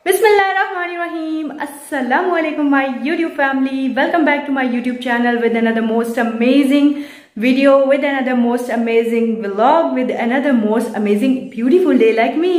बिस्मिल्लाहिर्रहमानिर्रहीम। अस्सलाम वालेकुम my YouTube family, welcome back to my YouTube channel with another most amazing video, with another most amazing vlog, with another most amazing beautiful day like me.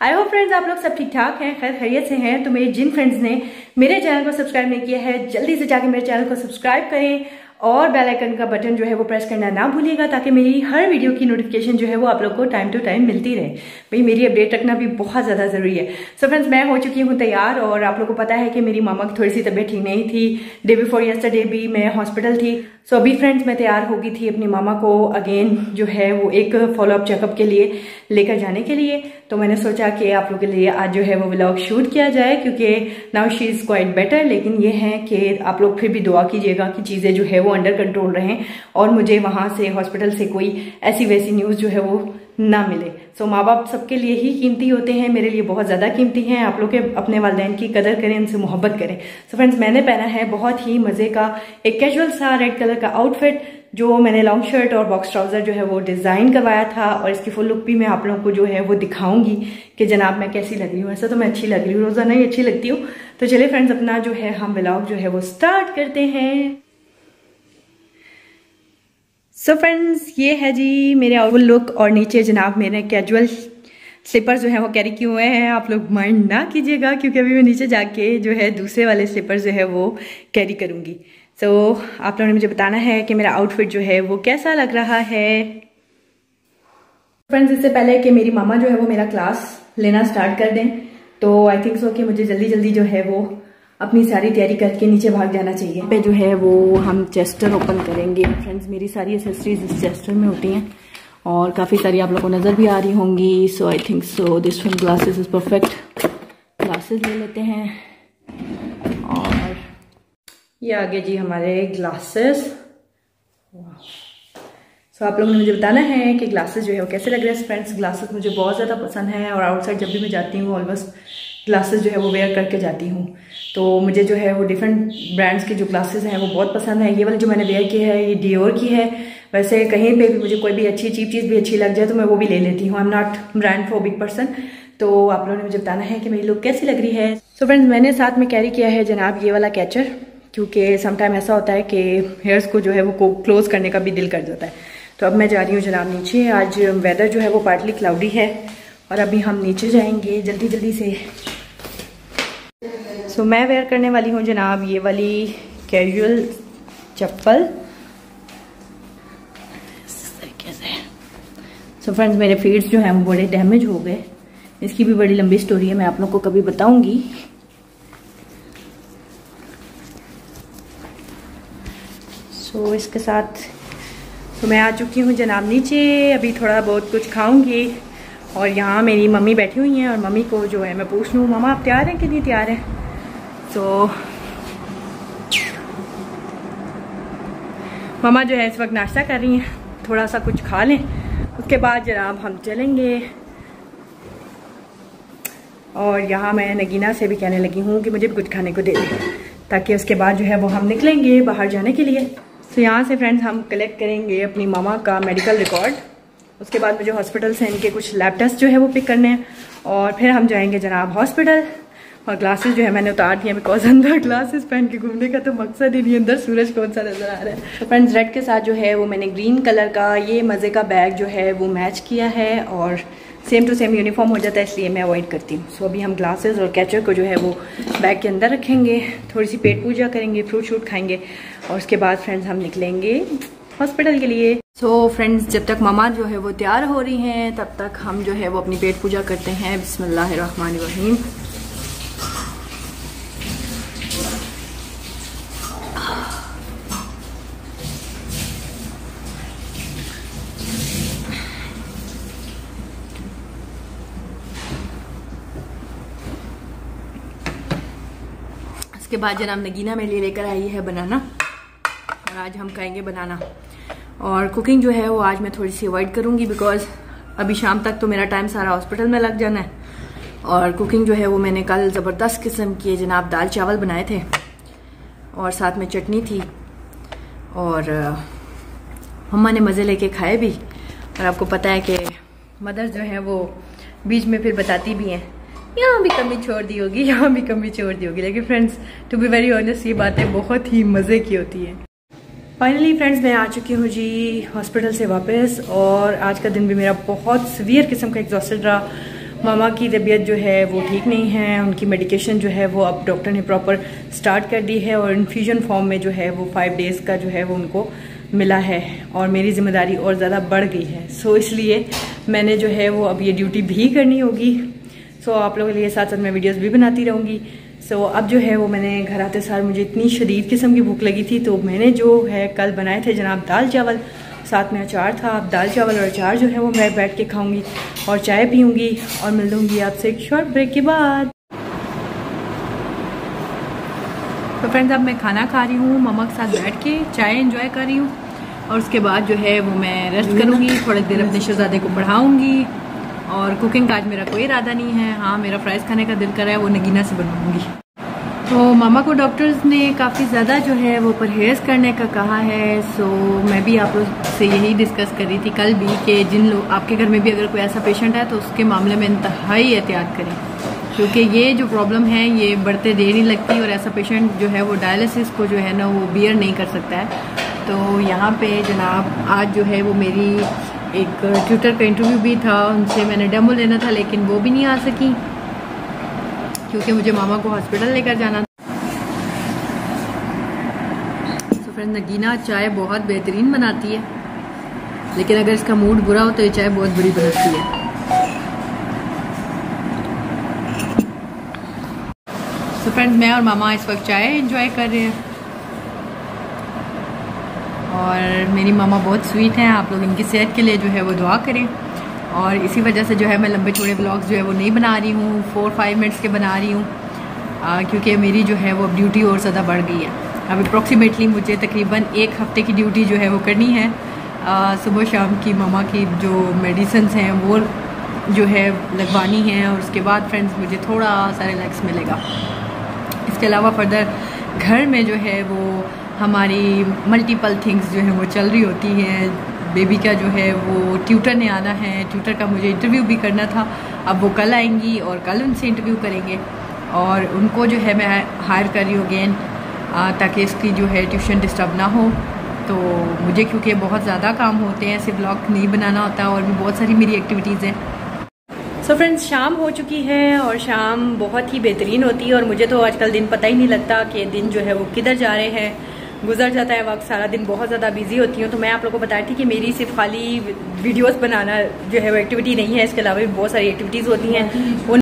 I hope friends आप लोग सब ठीक ठाक हैं, खैर खैरियत से हैं। तो मेरे जिन फ्रेंड्स ने मेरे चैनल को सब्सक्राइब नहीं किया है, जल्दी से जाके मेरे चैनल को सब्सक्राइब करें और बेल आइकन का बटन जो है वो प्रेस करना ना भूलिएगा, ताकि मेरी हर वीडियो की नोटिफिकेशन जो है वो आप लोग को टाइम टू टाइम मिलती रहे। भाई मेरी अपडेट रखना भी बहुत ज़्यादा ज़रूरी है। सो फ्रेंड्स, मैं हो चुकी हूँ तैयार और आप लोग को पता है कि मेरी मामा की थोड़ी सी तबीयत ठीक नहीं थी। डे बिफोर यस्टरडे भी मैं हॉस्पिटल थी। सो अभी फ्रेंड्स मैं तैयार हो गई थी अपनी मामा को अगेन जो है वो एक फॉलोअप चेकअप के लिए लेकर जाने के लिए। तो मैंने सोचा कि आप लोगों के लिए आज जो है वो व्लॉग शूट किया जाए, क्योंकि now she is quite better. लेकिन ये है कि आप लोग फिर भी दुआ कीजिएगा कि चीज़ें जो है वो अंडर कंट्रोल रहें और मुझे वहाँ से हॉस्पिटल से कोई ऐसी वैसी न्यूज़ जो है वो ना मिले। सो माँ बाप सबके लिए ही कीमती होते हैं, मेरे लिए बहुत ज़्यादा कीमती हैं। आप लोग के अपने वालिदैन की कदर करें, उनसे मोहब्बत करें। सो फ्रेंड्स, मैंने पहना है बहुत ही मज़े का एक कैजुअल सा रेड कलर का आउटफिट, जो मैंने लॉन्ग शर्ट और बॉक्स ट्राउज़र जो है वो डिज़ाइन करवाया था। और इसकी फुल लुक भी मैं आप लोगों को जो है वो दिखाऊंगी कि जनाब मैं कैसी लग रही हूँ। ऐसा तो मैं अच्छी लग रही हूँ, रोज़ाना ही अच्छी लगती हूँ। तो चलिए फ्रेंड्स, अपना जो है हम व्लॉग जो है वो स्टार्ट करते हैं। सो फ्रेंड्स, ये है जी मेरे आउटफिट लुक और नीचे जनाब मेरे कैजुअल स्लीपर जो है वो कैरी किए हुए हैं। आप लोग माइंड ना कीजिएगा, क्योंकि अभी मैं नीचे जाके जो है दूसरे वाले स्लीपर जो है वो कैरी करूँगी। सो आप लोगों ने मुझे बताना है कि मेरा आउटफिट जो है वो कैसा लग रहा है। फ्रेंड्स, इससे पहले कि मेरी मामा जो है वो मेरा क्लास लेना स्टार्ट कर दें, तो आई थिंक सो कि मुझे जल्दी जल्दी जो है वो अपनी सारी तैयारी करके नीचे भाग जाना चाहिए। पे जो है वो हम चेस्टर ओपन करेंगे। फ्रेंड्स, मेरी सारी एसेसरीज इस चेस्टर में होती हैं और काफ़ी सारी आप लोगों को नज़र भी आ रही होंगी। So I think so this one glasses is perfect. Glasses ले लेते हैं और ये आगे जी हमारे ग्लासेस। सो आप लोगों ने मुझे बताना है कि ग्लासेस जो है वो कैसे लग रहे हैं। फ्रेंड्स, ग्लासेस मुझे बहुत ज़्यादा पसंद है और आउटसाइड जब भी मैं जाती हूँ ऑलमोस्ट ग्लासेस जो है वो वेयर करके जाती हूँ। तो मुझे जो है वो डिफरेंट ब्रांड्स के जो ग्लासेस हैं वो बहुत पसंद है। ये वाली जो मैंने वेयर की है ये डियोर की है। वैसे कहीं पे भी मुझे कोई भी अच्छी चीप चीज़ भी अच्छी लग जाए तो मैं वो भी ले लेती हूँ। I am not brand phobic person. तो आप लोगों ने मुझे बताना है कि मेरी लुक कैसी लग रही है। सो फ्रेंड्स, मैंने साथ में कैरी किया है जनाब ये वाला कैचर, क्योंकि समटाइम ऐसा होता है कि हेयर्स को जो है वो क्लोज करने का भी दिल कर जाता है। तो अब मैं जा रही हूँ जनाब नीचे। आज वेदर जो है वो पार्टली क्लाउडी है और अभी हम नीचे जाएंगे जल्दी जल्दी से। सो मैं वेयर करने वाली हूँ जनाब ये वाली कैजुअल चप्पल कैसे। सो फ्रेंड्स, मेरे फीट्स जो हैं वो बड़े डैमेज हो गए। इसकी भी बड़ी लंबी स्टोरी है, मैं आप लोग को कभी बताऊंगी। सो इसके साथ तो मैं आ चुकी हूँ जनाब नीचे। अभी थोड़ा बहुत कुछ खाऊंगी और यहाँ मेरी मम्मी बैठी हुई हैं और मम्मी को जो है मैं पूछ लूँ, मामा आप तैयार हैं कि नहीं तैयार हैं। तो मामा जो है इस वक्त नाश्ता कर रही हैं, थोड़ा सा कुछ खा लें उसके बाद जनाब हम चलेंगे। और यहाँ मैं नगीना से भी कहने लगी हूँ कि मुझे भी कुछ खाने को दे दें, ताकि उसके बाद जो है वो हम निकलेंगे बाहर जाने के लिए। तो यहाँ से फ्रेंड्स हम कलेक्ट करेंगे अपनी मामा का मेडिकल रिकॉर्ड। उसके बाद मुझे हॉस्पिटल से इनके कुछ लैब टेस्ट जो है वो पिक करने हैं और फिर हम जाएंगे जनाब हॉस्पिटल। और ग्लासेस जो है मैंने उतार दिए, बिकॉज अंदर ग्लासेस पहन के घूमने का तो मकसद ही नहीं, अंदर सूरज कौन सा नजर आ रहा है। तो फ्रेंड्स, रेड के साथ जो है वो मैंने ग्रीन कलर का ये मज़े का बैग जो है वो मैच किया है और सेम टू सेम यूनिफॉर्म हो जाता है, इसलिए मैं अवॉइड करती हूँ। सो अभी हम ग्लासेस और कैचर को जो है वो बैग के अंदर रखेंगे, थोड़ी सी पेट पूजा करेंगे, फ्रूट शूट खाएंगे और उसके बाद फ्रेंड्स हम निकलेंगे हॉस्पिटल के लिए। सो फ्रेंड्स, जब तक मामा जो है वो तैयार हो रही हैं तब तक हम जो है वो अपनी पेट पूजा करते हैं। बिस्मिल्लाहिर्रहमानिर्रहीम। उसके बाद जनाब नगीना मेरे लिए लेकर आई है बनाना और आज हम खाएंगे बनाना। और कुकिंग जो है वो आज मैं थोड़ी सी अवॉइड करूंगी, बिकॉज अभी शाम तक तो मेरा टाइम सारा हॉस्पिटल में लग जाना है। और कुकिंग जो है वो मैंने कल ज़बरदस्त किस्म की जनाब दाल चावल बनाए थे और साथ में चटनी थी और मम्मा ने मज़े लेके खाए भी। और आपको पता है कि मदर जो है वो बीच में फिर बताती भी हैं यहाँ भी कमी छोड़ दी होगी, यहाँ भी कमी छोड़ दी होगी, लेकिन friends to be very honest ये बातें बहुत ही मज़े की होती हैं। फाइनली फ्रेंड्स मैं आ चुकी हूँ जी हॉस्पिटल से वापस, और आज का दिन भी मेरा बहुत सीवियर किस्म का एग्जॉस्टेड रहा। मामा की तबीयत जो है वो ठीक नहीं है, उनकी मेडिकेशन जो है वो अब डॉक्टर ने प्रॉपर स्टार्ट कर दी है, और इन्फ्यूजन फॉर्म में जो है वो 5 डेज़ का जो है वो उनको मिला है, और मेरी ज़िम्मेदारी और ज़्यादा बढ़ गई है। सो इसलिए मैंने जो है वो अब ये ड्यूटी भी करनी होगी। सो आप लोगों के लिए साथ साथ मैं वीडियोस भी बनाती रहूँगी। सो अब जो है वो मैंने घर आते सार मुझे इतनी शदीद किस्म की भूख लगी थी, तो मैंने जो है कल बनाए थे जनाब दाल चावल, साथ में अचार था। अब दाल चावल और अचार जो है वो मैं बैठ के खाऊंगी और चाय पीऊँगी, और मिल लूँगी आपसे एक शॉर्ट ब्रेक के बाद। तो फ्रेंड्स अब मैं खाना खा रही हूँ, मामा के साथ बैठ के चाय एंजॉय कर रही हूँ, और उसके बाद जो है वो मैं रेस्ट करूँगी, थोड़ी देर अपने शहजादे को पढ़ाऊँगी, और कुकिंग का आज मेरा कोई इरादा नहीं है। हाँ मेरा फ्राइज़ खाने का दिल कर रहा है, वो नगीना से बनवाऊँगी। तो मामा को डॉक्टर्स ने काफ़ी ज़्यादा जो है वो परहेज़ करने का कहा है। सो मैं भी आप लोग से यही डिस्कस कर रही थी कल भी कि जिन लोग आपके घर में भी अगर कोई ऐसा पेशेंट है तो उसके मामले में इंतहाई एहतियात करें, क्योंकि ये जो प्रॉब्लम है ये बढ़ते देर नहीं लगती, और ऐसा पेशेंट जो है वो डायलिसिस को जो है ना वो बियर नहीं कर सकता है। तो यहाँ पे जनाब आज जो है वो मेरी एक ट्यूटर का इंटरव्यू भी था, उनसे मैंने डेमो लेना था, लेकिन वो भी नहीं आ सकी क्योंकि मुझे मामा को हॉस्पिटल लेकर जाना था। तो फ्रेंड नगीना चाय बहुत बेहतरीन बनाती है, लेकिन अगर इसका मूड बुरा हो तो ये चाय बहुत बुरी बनाती है। तो फ्रेंड्स मैं और मामा इस वक्त चाय एंजॉय कर रहे हैं, और मेरी मामा बहुत स्वीट हैं। आप लोग इनकी सेहत के लिए जो है वो दुआ करें, और इसी वजह से जो है मैं लंबे चौड़े व्लॉग्स जो है वो नहीं बना रही हूँ, 4-5 मिनट्स के बना रही हूँ, क्योंकि मेरी जो है वो अब ड्यूटी और ज़्यादा बढ़ गई है। अब अप्रॉक्सीमेटली मुझे तकरीबन 1 हफ्ते की ड्यूटी जो है वो करनी है। सुबह शाम की मामा की जो मेडिसिन्स हैं वो जो है लगवानी है, और उसके बाद फ्रेंड्स मुझे थोड़ा सा रिलैक्स मिलेगा। इसके अलावा फर्दर घर में जो है वो हमारी मल्टीपल थिंग्स जो है वो चल रही होती हैं। बेबी का जो है वो ट्यूटर ने आना है, ट्यूटर का मुझे इंटरव्यू भी करना था, अब वो कल आएंगी और कल उनसे इंटरव्यू करेंगे, और उनको जो है मैं हायर कर रही हूँ अगेन, ताकि इसकी जो है ट्यूशन डिस्टर्ब ना हो। तो मुझे क्योंकि बहुत ज़्यादा काम होते हैं, सिर्फ ब्लॉग नहीं बनाना होता, और भी बहुत सारी मेरी एक्टिविटीज़ हैं। सो फ्रेंड्स शाम हो चुकी है, और शाम बहुत ही बेहतरीन होती है, और मुझे तो आजकल दिन पता ही नहीं लगता कि दिन जो है वो किधर जा रहे हैं, गुजर जाता है वक्त। सारा दिन बहुत ज़्यादा बिजी होती हूँ। तो मैं आप लोगों को बताई थी कि मेरी सिर्फ खाली वीडियोस बनाना जो है वो एक्टिविटी नहीं है, इसके अलावा भी बहुत सारी एक्टिविटीज़ होती हैं।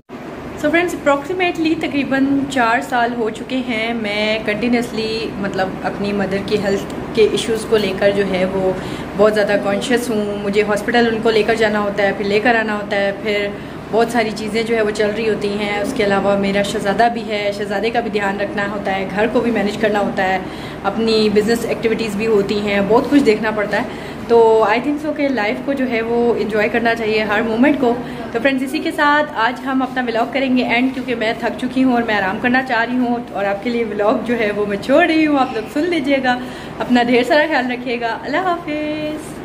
सो फ्रेंड्स अप्रॉक्सीमेटली तकरीबन 4 साल हो चुके हैं मैं कंटिन्यूसली मतलब अपनी मदर की हेल्थ के इश्यूज़ को लेकर जो है वो बहुत ज़्यादा कॉन्शियस हूँ। मुझे हॉस्पिटल उनको लेकर जाना होता है, फिर लेकर आना होता है, फिर बहुत सारी चीज़ें जो है वो चल रही होती हैं। उसके अलावा मेरा शहज़ादा भी है, शहज़ादे का भी ध्यान रखना होता है, घर को भी मैनेज करना होता है, अपनी बिज़नेस एक्टिविटीज़ भी होती हैं, बहुत कुछ देखना पड़ता है। तो आई थिंक सो कि लाइफ को जो है वो इन्जॉय करना चाहिए, हर मोमेंट को। तो फ्रेंड्स इसी के साथ आज हम अपना व्लॉग करेंगे एंड, क्योंकि मैं थक चुकी हूँ और मैं आराम करना चाह रही हूँ, और आपके लिए व्लॉग जो है वो मैं छोड़ रही हूँ। आप लोग सुन लीजिएगा, अपना ढेर सारा ख्याल रखिएगा। अल्लाह हाफिज़।